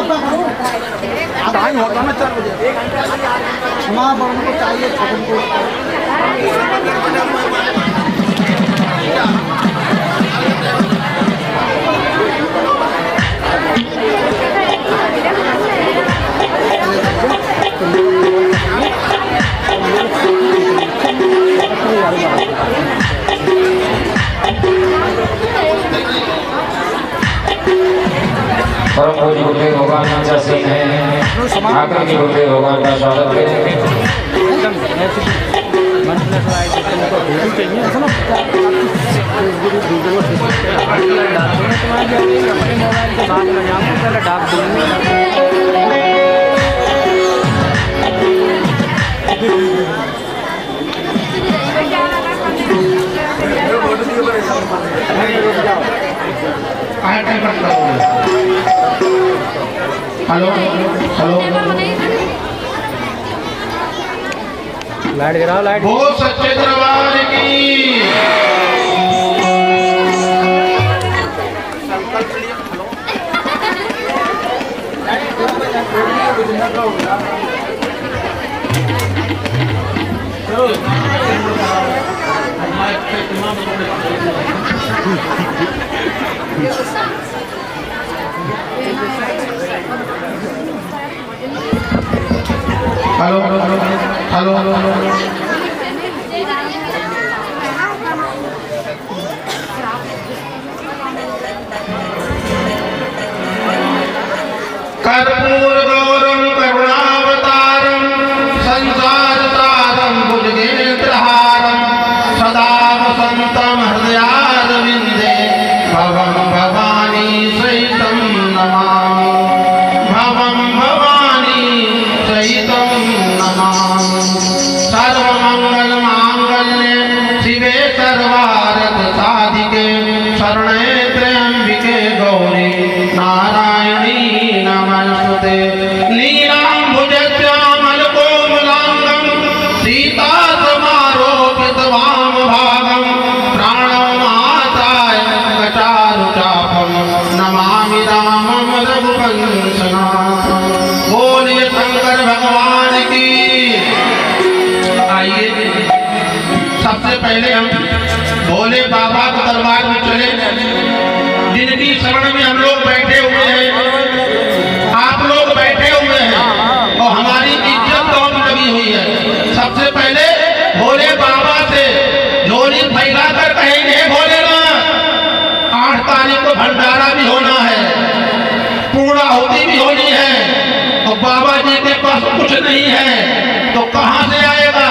Time होता है 4 बजे। क्षमा बड़ों को चाहिए, छोटों को परम पूज्य बुद्धे भगवान का सिंह है आकर के बुद्धे भगवान का स्वागत करेंगे। हेलो हेलो लाइट गिराओ, लाइट वो सच्चे दरबार की हेलो हेलो कर्पूर गौरम करुणावतारम संसार सारम भुजगेन्द्रहारम सदा वसंतम हृदयारविंदे भवं भवानी सहितं नमामि भवं भवानी सहितं नमामि। सर्वमंगल मांगल्ये शिवे सर्वार्थ साधिके शरणे त्र्यंबिके गौरी नारायणी नमस्ते। नीलाम्बुजश्यामलकोमलाङ्गं सीता समारोपित वामभागं प्राणमासाय कटारुचापं नमामि रामं रघुवंशनाथं। बोलिए शंकर भगवान की। आइए सबसे पहले हम भोले बाबा के दरबार में चले, जिनकी शरण में हम लोग बैठे हुए हैं, आप लोग बैठे हुए हैं और हमारी इज्जत कौन लगी हुई है। सबसे पहले भोले बाबा से झोली फैलाकर कहेंगे भोलेनाथ 8 तारीख को भंडारा भी होना है, पूर्णाहुति भी होनी है और बाबा जी के पास कुछ नहीं है तो कहां से आएगा।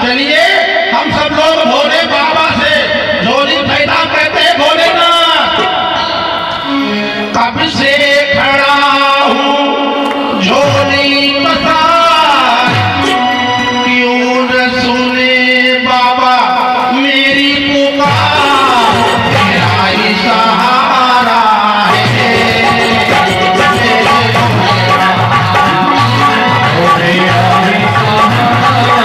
चलिए हम सब लोग भोले बाबा से झोली फैला कहते हैं भोलेनाथ कब से खड़ा हूँ झोली पसार, क्यों न सुने बाबा मेरी पुकार, तेरा ही सहारा है। तेरा ही सहारा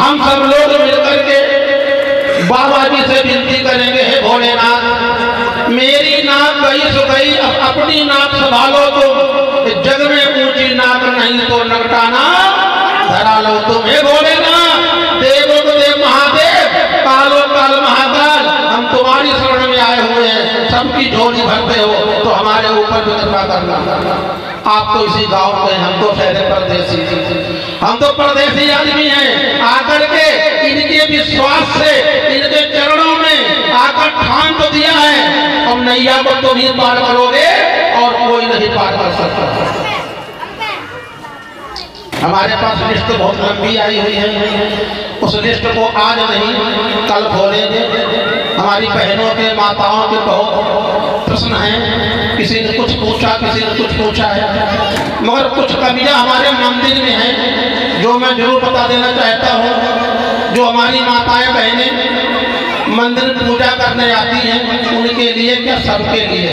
हम सब लोग मिलकर के बाबा जी से विनती करेंगे, हे भोलेनाथ मेरी नाक गई सो गई, अब अपनी नाक संभालो तुम, जग में ऊंची नाक नहीं तो नगटाना धरा लो तुम। हे भोलेनाथ देवो तो देव महादेव, कालो काल महाकाल, हम तुम्हारी शरण में आए हुए हैं, सबकी झोली भरते हो तो हमारे ऊपर भी कृपा करना। आप तो इसी गांव के, हम तो शहर परदेसी, हम तो परदेसी आदमी हैं। आकर के इनके विश्वास से इनके चरणों में आकर ठान तो दिया है, अब नैया को तुम ही पार करोगे और कोई नहीं पार कर सकता। हमारे पास लिस्ट बहुत लंबी आई हुई है, उस लिस्ट को आज नहीं कल खोलेंगे। हमारी बहनों के माताओं के बहुत प्रश्न हैं, किसी ने कुछ पूछा, किसी ने कुछ पूछा है, मगर कुछ कमियां हमारे मंदिर में हैं जो मैं जरूर बता देना चाहता हूं। जो हमारी माताएं बहनें मंदिर पूजा करने आती हैं, उनके लिए क्या सबके लिए,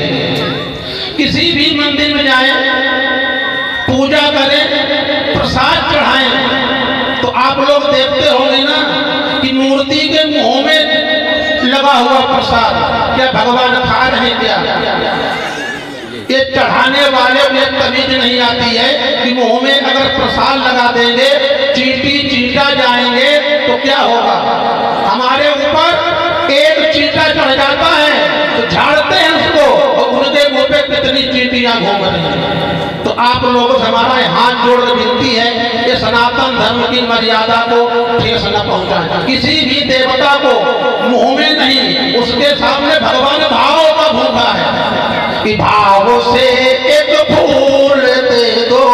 किसी भी मंदिर में जाएं, पूजा करें, प्रसाद चढ़ाएं, तो आप लोग देखते होंगे ना कि मूर्ति के मुंह में लगा हुआ प्रसाद क्या भगवान खा रहे क्या? ये चढ़ाने वाले में तमीज नहीं आती है कि मुंह में अगर प्रसाद लगा देंगे, चींटी चींटा जाएंगे तो क्या होगा? हमारे ऊपर एक चींटा चढ़ जाता है तो झाड़ते हैं उसको, और उनके मुंह पे कितनी चींटियां घूम रही हैं। तो आप लोगों से हमारा हाथ जोड़ विनती है, ये सनातन धर्म की मर्यादा को ठेस न पहुंचाए, किसी भी देवता को मुंह में नहीं, उसके सामने भगवान भाव का भूखा है कि भाव से एक फूल दे दो,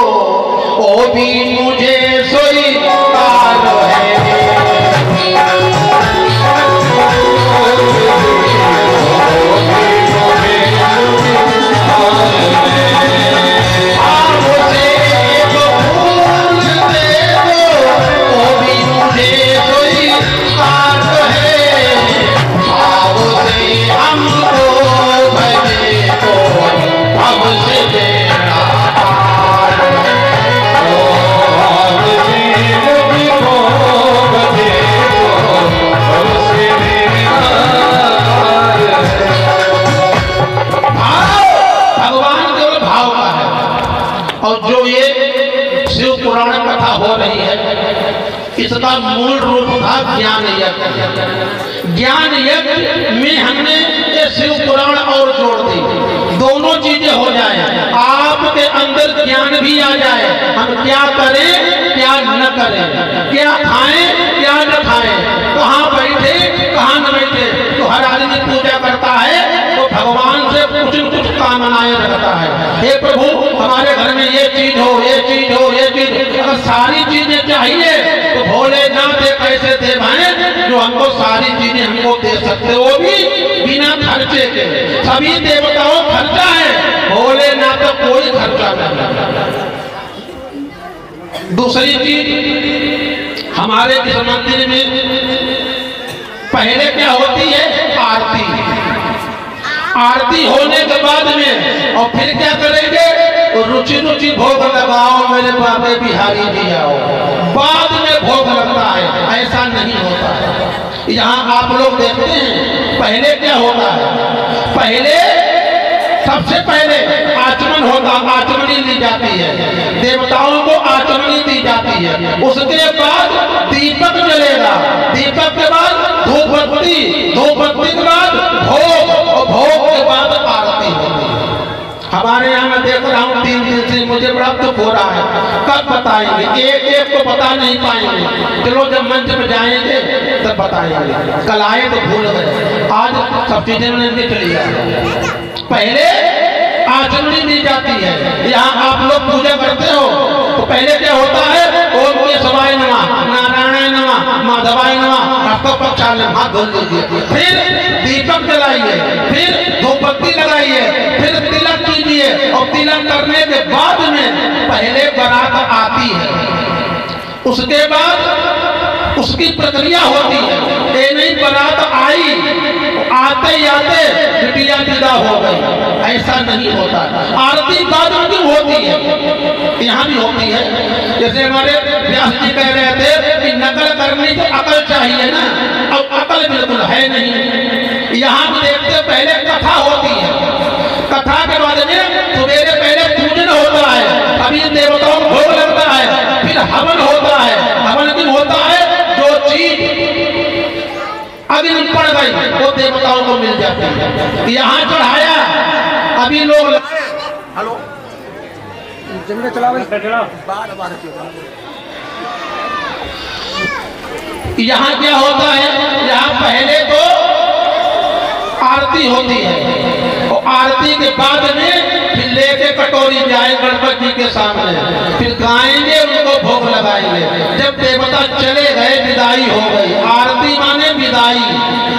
वो भी मुझे स्वीकार है। इसका मूल रूप था ज्ञान यज्ञ। ज्ञान यज्ञ में हमने ये शिव पुराण और जोड़ दी, दोनों चीजें हो जाए, आपके अंदर ज्ञान भी आ जाए, हम क्या करें क्या न करें, क्या खाएं क्या न खाएं, कहाँ बैठे कहाँ न बैठे। तो हर आदमी पूजा करता है तो भगवान से कुछ न कुछ कामनाएं रखता है, हे प्रभु हमारे घर में ये चीज हो, ये चीज हो, ये चीज। अगर सारी चीजें चाहिए तो भोलेनाथ एक ऐसे देव हैं जो हमको सारी चीजें हमको दे सकते, वो भी बिना खर्चे के। सभी देवताओं खर्चा है, भोलेनाथ तो कोई खर्चा नहीं। दूसरी चीज, हमारे इस मंदिर में पहले क्या होती है? आरती। आरती होने के बाद में और फिर क्या करेंगे? तो रुचि रुचि भोग लगाओ मेरे बाबे बिहारी जी आओ, बाद में भोग लगता है, ऐसा नहीं होता है। यहाँ आप लोग देखते हैं पहले क्या होता है? पहले सबसे पहले आचमन होगा, आचमनी ली जाती है, देवताओं को आचमनी दी जाती है। उसके बाद दीपक जलेगा, दीपक के बाद धूपबत्ती, धूपबत्ती के बाद भोग, और भोग के बाद आरती होगी। हमारे यहाँ मैं देख रहा हूँ 3 दिन से मुझे बड़ा दुख हो रहा है, कब बताएंगे? एक एक को बता नहीं पाएंगे, चलो जब मंच में जाएंगे तब बताएंगे। कल आए तो भूल गए, आज सब चीजें मैंने लिख लिया। पहले आचमनी दी जाती है, यहाँ आप लोग पूजा करते हो तो पहले क्या होता है? ओम केशवाय नमः, नारायणाय नमः, माधवाय नमः, आपको प्रक्षालन हाथ धो लीजिए, फिर दीपक जलाइए, फिर धूपबत्ती लगाइए, फिर तिलक कीजिए, और तिलक करने के बाद में पहले बारात आती है, उसके बाद उसकी प्रक्रिया होती है। ये नहीं बारात आई, आते ही आते बिटिया विदा हो गई, ऐसा नहीं होता। आरती बाद में क्यों होती है? यहाँ भी होती है। जैसे हमारे व्यास जी कह रहे थे कि नकल करने पहली तो अकल चाहिए ना, अब अकल बिल्कुल है नहीं। यहाँ देखते पहले कथा होती है, कथा के बाद में सवेरे पहले पूजन होता है, अभी देवताओं को भोग लगता है, फिर हवन होता है। हवन भी होता है, जो चीज अग्नि पड़ गई वो देवताओं को मिल जाती है। यहाँ चढ़ाया, अभी लोग हेलो जमीन चला यहाँ क्या होता है, यहाँ पहले तो आरती होती है और आरती के बाद में फिर लेके कटोरी जाए गणपति जी के सामने, फिर गाएंगे, उनको भोग लगाएंगे। जब देवता चले गए, विदाई हो गई, आरती माने विदाई,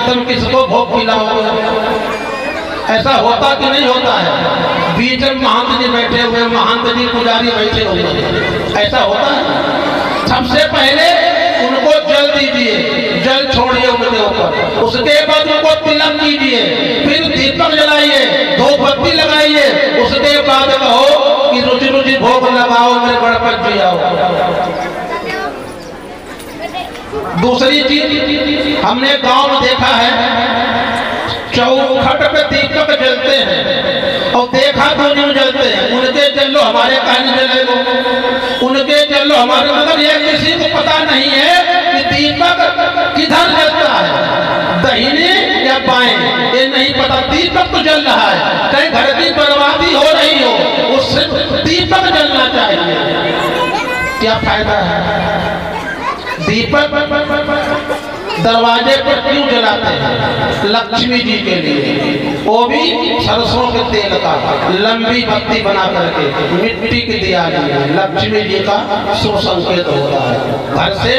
तुम किसको भोग खिलाओगे? ऐसा होता कि नहीं होता है? बीच में महंत जी बैठे हुए, महंत जी पुजारी बैठे हुए, ऐसा होता है। सबसे पहले उनको जल दीजिए, जल छोड़िए उनके ऊपर, उसके बाद उनको तिलक कीजिए, फिर दीपक जलाइए, धूपबत्ती लगाइए, उसके बाद कहो कि रुचि रुचि भोग लगाओ मेरे गणपति जी आओ। दूसरी चीज हमने गांव में देखा है, चौखट पे दीपक जलते हैं और देखा तो नहीं जलते हैं, उनके जल लो हमारे कहीं जलेगो, उनके जल लो हमारे, मगर ये किसी को पता नहीं है कि दीपक किधर जलता है, दाहिने या बाएं, ये नहीं पता। दीपक तो जल रहा है, कहीं घर की बर्बादी हो रही हो, उससे दीपक जलना चाहिए। क्या फायदा है? दीपक दरवाजे पर क्यों जलाते हैं? लक्ष्मी जी के लिए, वो भी सरसों के तेल का, लंबी बत्ती बना करके, मिट्टी की दियाली, लक्ष्मी जी का शुभ संकेत होता है। घर से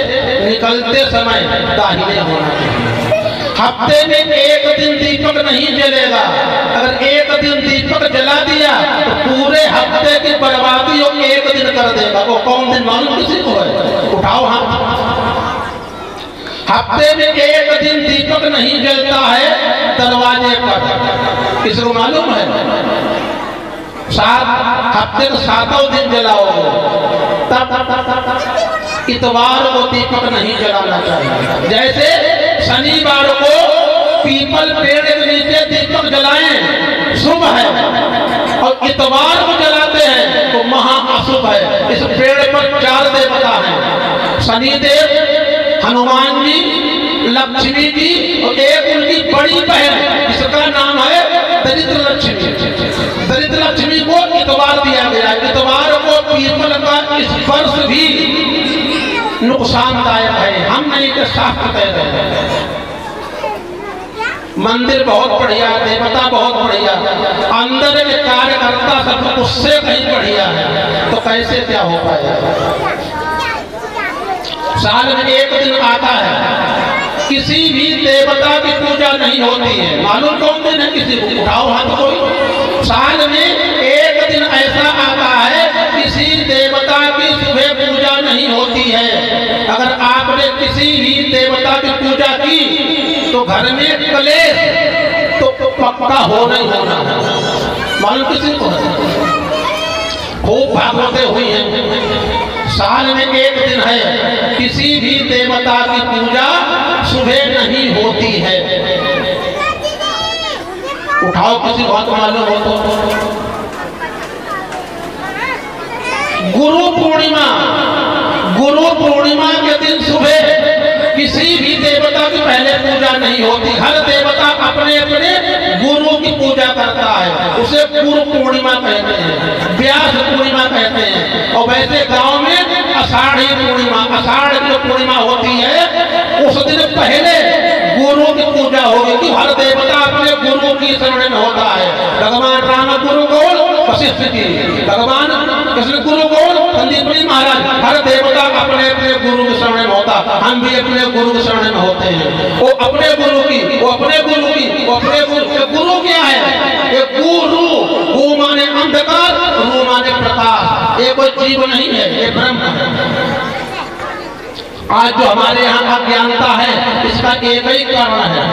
निकलते समय दाहिने होना चाहिए। हफ्ते में एक दिन दीपक नहीं जलेगा, अगर एक दिन दीपक जला दिया तो पूरे हफ्ते की बर्बादी वो एक दिन कर देगा। वो कौन दिन मालूम किसी को है? उठाओ हाथ। हफ्ते में एक दिन दीपक नहीं जलता है दरवाजे पर, किसको मालूम है? हफ्ते को 7 दिन जलाओ, तब इतवार को दीपक नहीं जलाना चाहिए। जैसे शनिवार को पीपल पेड़ के नीचे दीपक जलाएं, शुभ है, और इतवार को जलाते हैं तो महा अशुभ है। इस पेड़ पर 4 देवता हैं, शनिदेव, हनुमान जी, लक्ष्मी जी और एक उनकी बड़ी बहन, जिसका नाम है दरिद्र लक्ष्मी। दरिद्र लक्ष्मी को इतवार दिया गया। इतवार को पीपल का स्पर्श भी नुकसानदायक है, हम नहीं के शास्त्र कह रहे हैं। मंदिर बहुत बढ़िया, देवता बहुत बढ़िया, अंदर के कार्यकर्ता सब उससे कहीं बढ़िया है, तो कैसे क्या हो पाएगा? साल में एक दिन आता है, किसी भी देवता की पूजा नहीं होती है। मालूम कौन दिन है? किसी को उठाओ हाथ कोई। साल में एक दिन ऐसा आता है, किसी देवता की सुबह पूजा नहीं होती है। अगर आपने किसी भी देवता की पूजा की तो घर में कलेश तो पक्का होना ही होना। मालूम किसी को? खूब भागवतें हुई हैं। साल में एक दिन है, किसी भी देवता की पूजा सुबह नहीं होती है। उठाओ किसी बात मालूम हो तो। गुरु पूर्णिमा, गुरु पूर्णिमा के दिन सुबह किसी भी देवता की पहले पूजा नहीं होती। हर देवता अपने अपने गुरु की पूजा करता है, उसे गुरु पूर्णिमा कहते हैं, व्यास पूर्णिमा कहते हैं। और वैसे गांव में आषाढ़ी पूर्णिमा, आषाढ़ की पूर्णिमा होती है, उस दिन पहले गुरु की पूजा होगी कि हर देवता अपने गुरु की शरण में होता है। भगवान राम गुरु कौन? वशिष्ठ जी। भगवान कृष्ण गुरु कौन? संदीपनी महाराज। हर देवता अपने अपने गुरु की शरण में होता, हम भी अपने गुरु की शरण में होते हैं। वो अपने गुरु की, वो अपने गुरु की, वो अपने गुरु। गुरु क्या है? ये गुरु, गु माने अंधकार, रू माने प्रकाश। ये कोई जीव नहीं है, ये ब्रह्म है। आज जो हमारे यहाँ अज्ञानता है, इसका एक ही कारण है।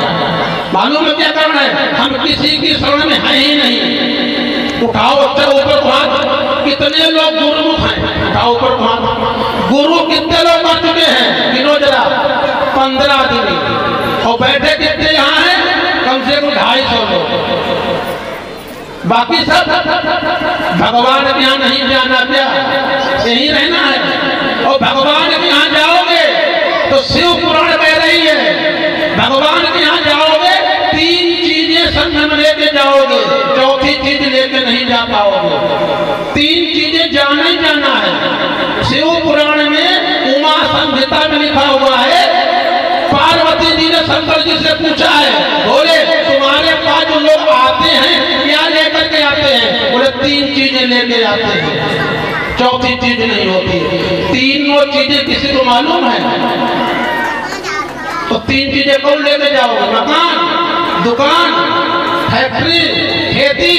मालूम है क्या कारण है? हम किसी की शरण में है ही नहीं। उठाओ ऊपर हाथ। कितने लोग गुरुमुख हैं? उठाओ ऊपर हाथ। गुरु कितने लोग बन चुके हैं? गिनो जरा। 15 आदमी, और बैठे कितने यहाँ हैं? कम से कम 250 लोग। बाकी सब भगवान के यहाँ नहीं जाना, क्या यहीं रहना है? और भगवान के यहाँ जाओगे तो शिव पुराण कह रही है, भगवान के यहाँ जाओगे 3 चीजें संग में लेके जाओगे, चौथी चीज लेके नहीं जा पाओगे। 3 चीजें जाना ही जाना है। शिव पुराण में उमा संहिता में लिखा हुआ है, पार्वती जी ने शंकर जी से पूछा है, बोले तुम्हारे पास जो लोग आते हैं क्या लेकर के आते हैं? बोले 3 चीजें लेके आते हैं, चौथी चीज नहीं होती। तीनों चीजें किसी को मालूम है? तो 3 चीजें कौन लेके जाओगे? मकान, दुकान, फैक्ट्री, खेती,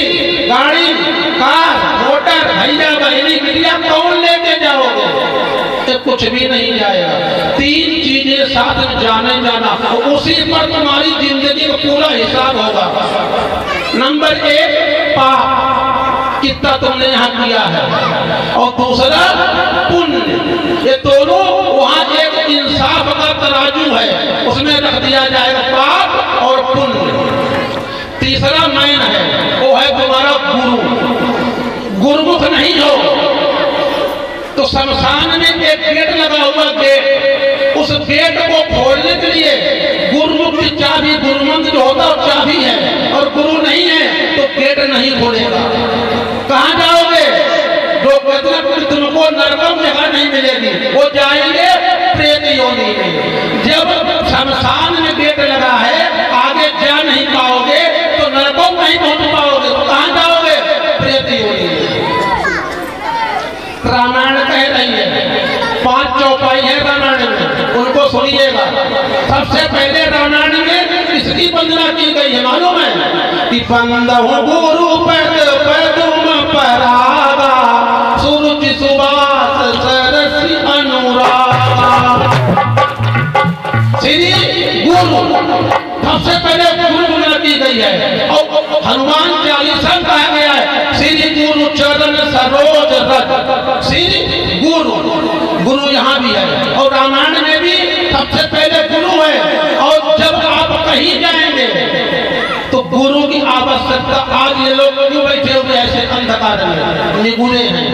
गाड़ी, कार, मोटर, भैया बहनी बिटिया कौन लेके जाओगे? तो कुछ भी नहीं जाएगा। 3 चीजें साथ में जाने जाना, उसी पर तुम्हारी जिंदगी का पूरा हिसाब होगा। नंबर 1 पाप, कितना तुमने यहाँ किया है, और दूसरा पुण्य। ये दोनों वहाँ एक इंसाफ का तराजू है, उसमें रख दिया जाएगा पाप और पुण्य। तीसरा मैन है, वो है तुम्हारा गुरु। गुरुमुख नहीं हो तो शमशान में एक गेट लगा हुआ, गेट, उस गेट को खोलने के लिए गुरुमुख की चाबी, गुरुमंत्र जो होता है चाबी है, और गुरु नहीं है तो गेट नहीं खोलेगा। कहाँ जाओगे? जो तुमको नरकम जगह नहीं मिलेगी, वो जाएंगे प्रेत योनि में। जब शमशान में गेट लगा है, आगे जा नहीं पाओगे तो नरकम नहीं पहुंच पाओगे, तो कहाँ जाओगे? प्रेत योनि में। रामायण कह रही है, 5 चौपाई है रामायण में, उनको सुनिएगा। सबसे पहले रामायण में किसकी वंदना की गई है मालूम है? कि बंदहु गुरु पद पदुम परागा, सुरुचि सुबास सरसी अनुरागा। श्री गुरु, सबसे पहले गुरु वंदना की गई है। और हनुमान चालीसा कहा गया है, श्री गुरु चरण सरोज रज। श्री गुरु, गुरु यहाँ भी है, और रामायण में भी सबसे पहले गुरु है। और जब आप कहीं जाएंगे तो गुरु की आवश्यकता, आज ये लोग क्यों बैठे हुए ऐसे अंधकार में निगुरे हैं,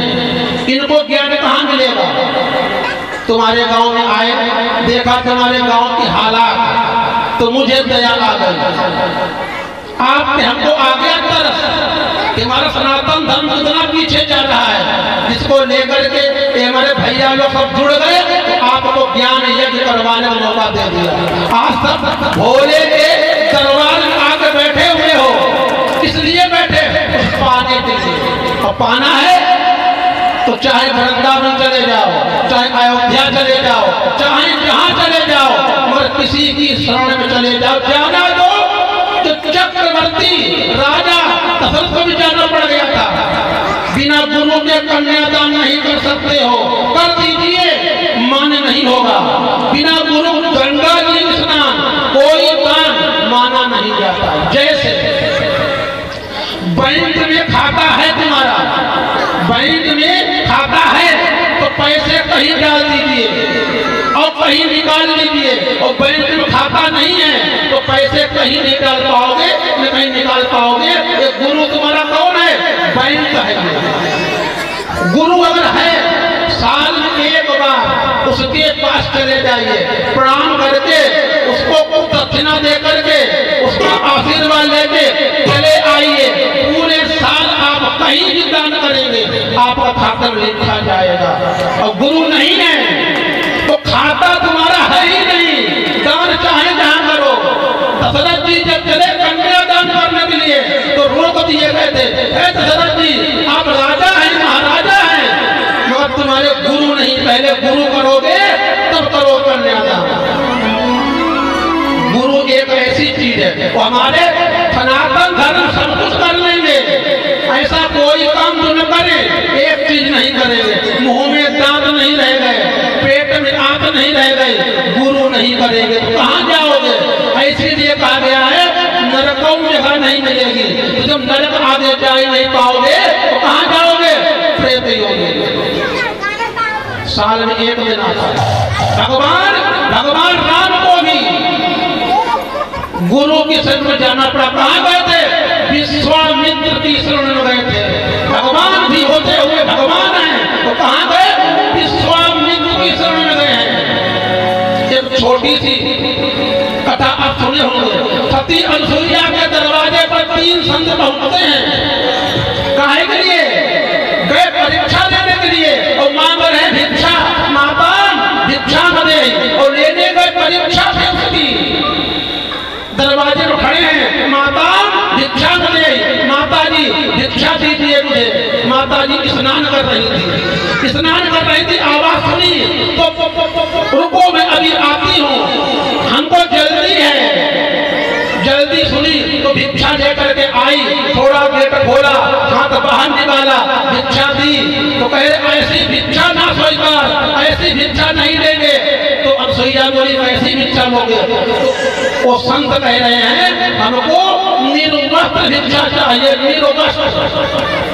इनको ज्ञान कहाँ मिलेगा? तुम्हारे गांव में आए, देखा तुम्हारे गांव की हालात, तो मुझे दया आ गई। आपने हमको आ गया तरस कि हमारा सनातन धर्म इतना पीछे जा रहा है, जिसको लेकर के हमारे भैया लोग सब जुड़ गए, आपको ज्ञान यज्ञ करवाने का मौका दे दिया। आज सब भोले के दरबार में आकर बैठे हुए हो, इसलिए बैठे पाने के लिए। और पाना है तो चाहे वृंदावन चले जाओ, चाहे अयोध्या चले जाओ, चाहे जहां चले जाओ, मगर किसी की शरण में चले जाओ। जाना दो तो चक्रवर्ती राजा दशरथ को भी जाना पड़ गया था, बिना गुरु के कन्यादान नहीं कर सकते हो, कर दीजिए, मान्य नहीं होगा। बिना गुरु गंगा जी स्नान, कोई दान माना नहीं जाता। जैसे बैंक में खाता है तुम्हारा, बैंक में खाता है तो पैसे कहीं डाल दीजिए और कहीं निकाल लीजिए, और बैंक में खाता नहीं है तो पैसे कहीं नहीं डाल पाओगे, न कहीं निकाल पाओगे। ये गुरु तुम्हारा कौन है? बैंक है। गुरु अगर है, साल में एक बार उसके पास चले जाइए, प्रणाम करके उसको कुछ दक्षिणा दे करके उसका आशीर्वाद लेके चले आइए। पूरे साल आप कहीं भी दान करेंगे, आपका खाता लिखा जाएगा। और गुरु नहीं है तो खाता तुम्हारा है ही नहीं, दान चाहे जहां करो। दशरथ जी जब चले कन्यादान करने के लिए तो रोक दिए गए थे, दशरथ जी आप राजा हैं, महाराजा हैं, मगर तुम्हारे गुरु नहीं, पहले गुरु करोगे तब करो कन्यादान। गुरु एक ऐसी चीज है, वो हमारे सनातन धर्म सब कुछ कर लेंगे, ऐसा कोई काम जो न करे। एक चीज नहीं करेंगे, मुंह में दांत नहीं रह गए, पेट में आंत नहीं रह गई, गुरु नहीं करेंगे तो कहाँ जाओगे? इसीलिए कहा गया है नरकों में जगह नहीं मिलेगी। तो जब नरक आगे जा नहीं पाओगे तो कहाँ जाओगे? प्रेत योनि। साल में एक दिन आता है। भगवान राम को भी गुरु की शरण में जाना पड़ा। कहाँ गए थे? विश्वामित्र की शरण में गए थे। भगवान भी होते हुए भगवान हैं तो कहाँ गए? विश्वामित्र की शरण में गए हैं। एक छोटी सी कथा आप सुने होंगे। सती अनसुईया के दरवाजे पर 3 संत पहुंचते हैं। काहे के लिए? गए परीक्षा लेने के लिए और मांग रहे भिक्षा। माता भिक्षा न दे और लेने गए परीक्षा की। दरवाजे में खड़े हैं, माता भिक्षा न दे। माता जी भिक्षा दीजिए मुझे। माता जी स्नान कर रही थी। स्नान कर रही थी, आवाज सुनी तो रुको मैं अभी आती हूँ, हमको जल्दी है। जल्दी सुनी तो भिक्षा लेकर के आई। थोड़ा गेट खोला, हाथ बाहर निकाला, भिक्षा दी तो कहे ऐसी भिक्षा ना स्वीकार, ऐसी भिक्षा नहीं देंगे। तो अब सैया बोली ऐसी भिक्षा लोगे? तो वो संत कह रहे हैं हमको निर्वस्त्र भिक्षा चाहिए, निर्वस्त्र।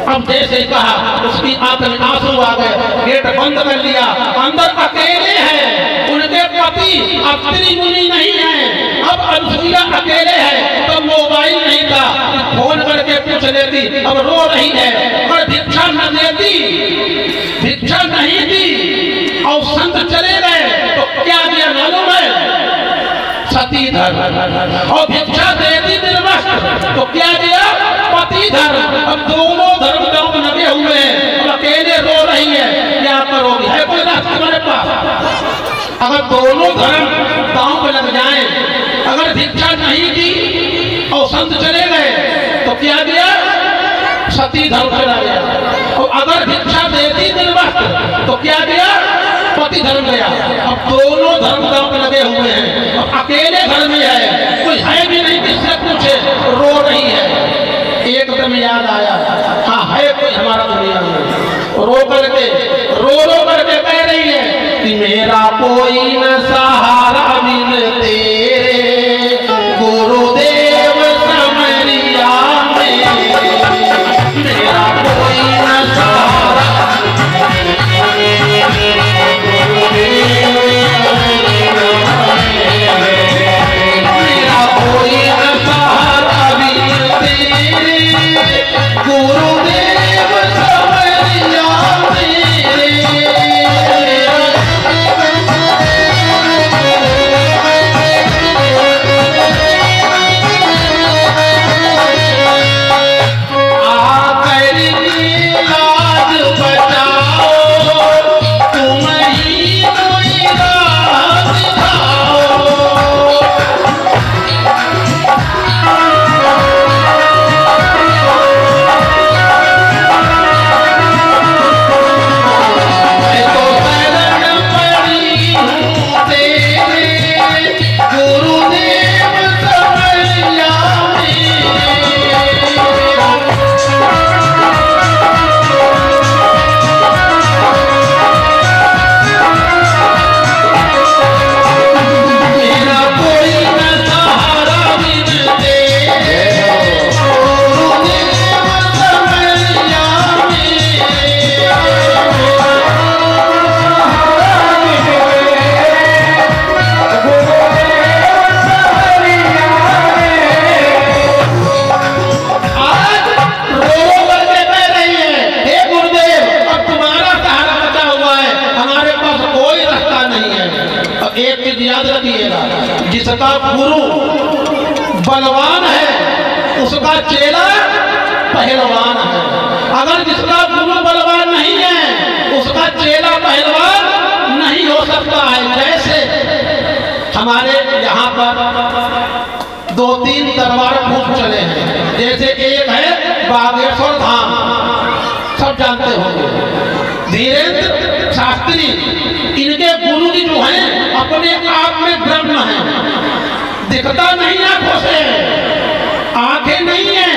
अब जैसे कहा उसकी आंख में आंसू आ गए, गेट बंद कर लिया। अंदर अकेले हैं, उनके पति अत्रि मुनि नहीं है। अब अनसुईया अकेले है तो मोबाइल नहीं था, फोन करके पूछ लेती। अब रो रही है पर भिक्षा न देती, भिक्षा नहीं दी और संत चले गए तो क्या दिया मालूम है? सती धर्म। और भिक्षा देती निर्वस्त्र तो क्या दिया? पति धर्म। अब दोनों धर्म गांव में लगे हुए हैं, अब अकेले रो रही है, क्या करोगी? है कोई रास्ता हमारे पास? अगर दोनों धर्म गांव में लग जाए, अगर भिक्षा नहीं दी और संत चले गए तो क्या दिया? सती धर्म चला गया। और अगर भिक्षा देती निर्वस्त्र तो क्या दिया? पति धर्म गया। अब दोनों धर्म गांव में लगे हुए हैं, अब अकेले घर में है, कोई है भी नहीं किससे पूछे, रो रही है। एकदम याद आया, हाँ है कोई हमारा दुनिया में। रो करके कह रही है कि मेरा कोई न सहारा बिन तेरे, गुरुदेव समरिया में। मेरा कोई न सहारा, मेरा कोई न सहारा बिन तेरे, गुरुदेव समरिया जिसका गुरु बलवान है उसका चेला पहलवान है। अगर जिसका गुरु बलवान नहीं है उसका चेला पहलवान नहीं हो सकता है। जैसे हमारे यहाँ पर 2-3 दरबार खूब चले हैं। जैसे एक है बागेश्वर धाम, सब जानते होंगे, धीरेन्द्र शास्त्री। इनके गुरु जी जो हैं अपने आप में ब्रह्म है, दिखता नहीं आंखों से, आंखें नहीं है,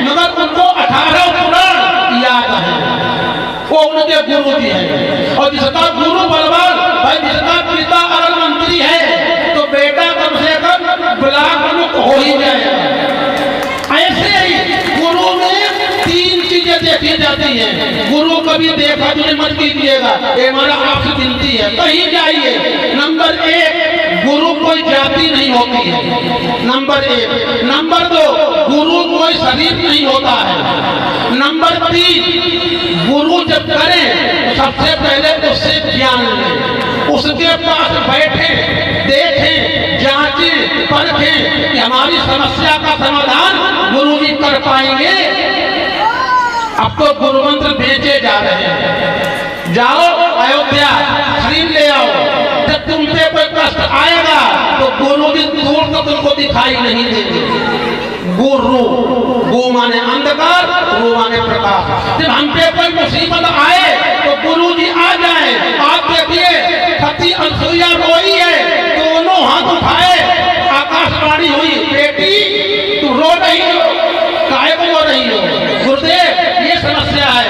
मगर उनको 18 पुराण याद है, वो उनके गुरु जी हैं। और जिसका गुरु बलवान भाई, जिसका पिता अरल मंत्री है तो बेटा कम से कम ब्लाक मुक्त हो ही जाएगा। ऐसे ही गुरु में 3 चीजें देखी जाती हैं। गुरु कभी देखा तुझे मत कीजिएगा, ये हमारा आपसे विनती है, कहीं जाइए। नंबर 1, गुरु कोई जाति नहीं होती है, नंबर 1। नंबर 2, गुरु कोई शरीर नहीं होता है। नंबर 3, गुरु जब करे तो सबसे पहले उससे ज्ञान लें, उसके पास बैठे, देखें, जांचें, परखें कि हमारी समस्या का समाधान गुरु जी कर पाएंगे। अब तो गुरु मंत्र बेचे जा रहे हैं। जाओ अयोध्या, खरीद ले आओ। जब तुम पे कोई कष्ट आएगा तो गुरु जी दूर तो तुमको दिखाई नहीं देंगे। गुरु, गु माने अंधकार, रू माने प्रकाश। जब हम पे कोई मुसीबत आए तो गुरु जी आ जाए। आप देखिए, सती अनसुईया रोई है, दोनों हाथ उठाए, आकाशवाणी हुई, बेटी तू रो रही हो, काहे को रो रही हो? गुरुदेव ये समस्या है,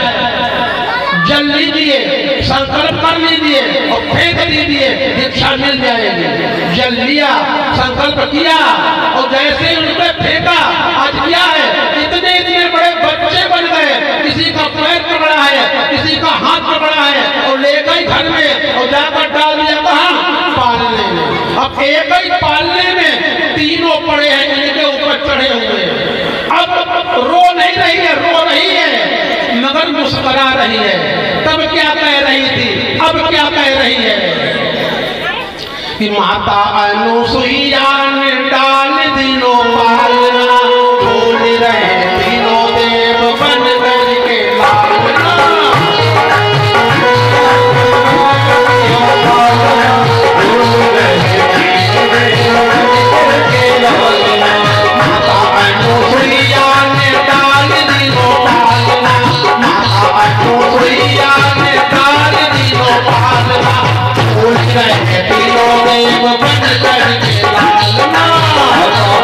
जल लीजिए, संकल्प कर लीजिए और फेंक दीजिए, दीक्षा मिल जाएगी। जल लिया, संकल्प किया और जैसे ही उनपे फेंका, आज क्या है, इतने इतने बड़े बच्चे बन गए। किसी का पैर पकड़ा है, किसी का हाथ पकड़ा है और ले गई घर में और जाकर डाल दिया कहाँ? पालने में। अब एक ही पालने में तीनों पड़े हैं, इनके ऊपर चढ़े हुए हैं। अब रो नहीं रही है, रो रही है मगर मुस्कुरा रही है। तब क्या कह रही थी, अब क्या कह रही है कि माता अनुसुईया ने डाल दिनों पालना, बोल रहे तीनों देव बन करके लालना। माता अनुसुईया ने डाल दिनों पालना, माता अनुसुईया ने डाल दिनों पालना, बोल रहे तीनों देव बन करके लालना।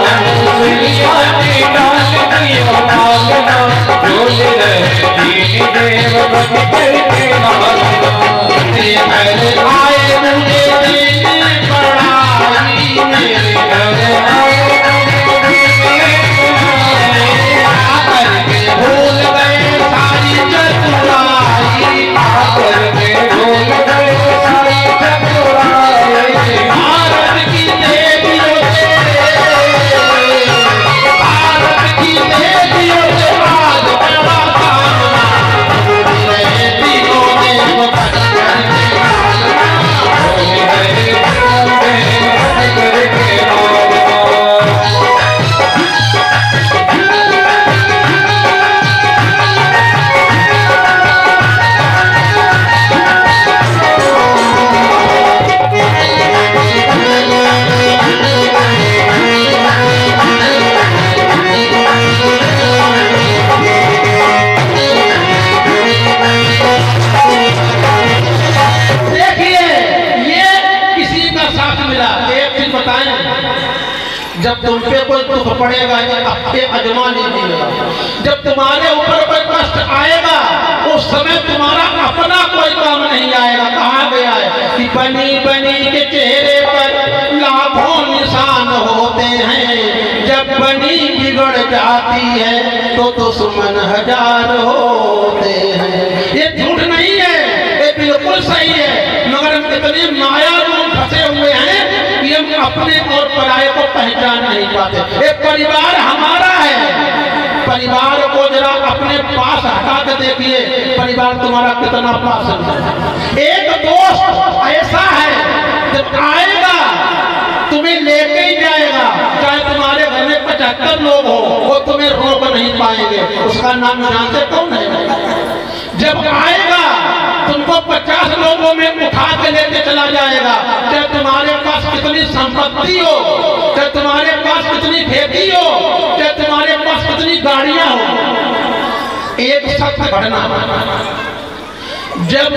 अनुसुईया ने डाल दिनों पालना, बोल रहे तीनों देव बन करके लालना। मेरे आए मुझे देने पढ़ाई, मेरे घर आए भूल गए सारी चतुराई, आकर के भूल गए सारी चतुराई। भारत की देवियों से, भारत की देवियों से आज बड़ा सामना, भूल गए तीनों देव बन करके लालना, भूल गए तीनों देव बन करके लालना। जब तुम पे कोई दुख पड़ेगा आपके अजमा लीजिएगा। जब तुम्हारे ऊपर कोई कष्ट आएगा उस समय तुम्हारा अपना कोई काम नहीं आएगा। कहा गया है कि बनी बनी के चेहरे पर लाखों निशान होते हैं, जब बनी बिगड़ जाती है तो दुश्मन हजार होते हैं। ये झूठ नहीं है, ये बिल्कुल सही है, मगर हम इतने माया में फंसे हुए हैं कि हम अपने और पराये को पहचान नहीं पाते। एक परिवार हमारा है, परिवार को जरा अपने पास हटा के देखिए, परिवार तुम्हारा कितना पास है। एक दोस्त ऐसा है जब आएगा तुम्हें लेके ही जाएगा, चाहे तुम्हारे घर में 75 लोग हो, वो तुम्हें रोक नहीं पाएंगे। उसका नाम जानते कौन है? जब आएगा तुमको 50 लोगों में उठा के लेके चला जाएगा, चाहे तुम्हारे पास कितनी संपत्ति हो, चाहे तुम्हारे पास कितनी खेती हो, चाहे तुम्हारे पास कितनी गाड़ियां हो। एक सत्य घटना, जब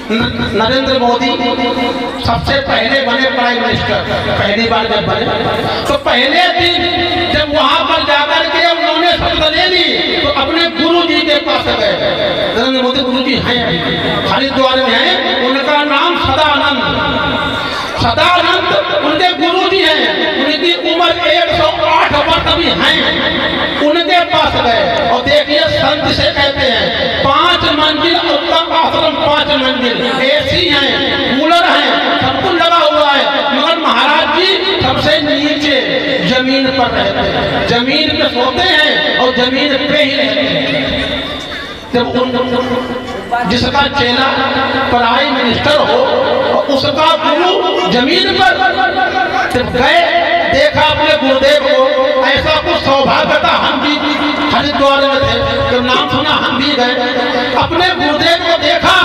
नरेंद्र मोदी सबसे पहले बने प्राइम मिनिस्टर, पहली बार जब बने तो पहले दिन जब वहां पर जाकर के उन्होंने शपथ ले ली तो अपने गुरु जी के पास गए। नरेंद्र मोदी गुरु जी हैं, हरिद्वार में हैं, उनका नाम सदानंद, सदानंद उनके गुरु जी हैं। उनकी उम्र 108 वर्ष भी हैं। उनके पास गए और देखिए संत से कहते हैं 5 मंजिल उनका आश्रम, 5 मंजिल, एसी है, कूलर है, सब कुछ लगा हुआ है, मगर महाराज जमीन पर रहते हैं, जमीन पे सोते हैं और जमीन पे ही रहते हैं। जब जिसका चेला प्राइम मिनिस्टर हो और उसका गुरु जमीन पर, जब गए देखा अपने गुरुदेव को, ऐसा कुछ सौभाग्य था। हम भी हरिद्वार में थे, जब नाम सुना हम भी गए, अपने गुरुदेव को देखा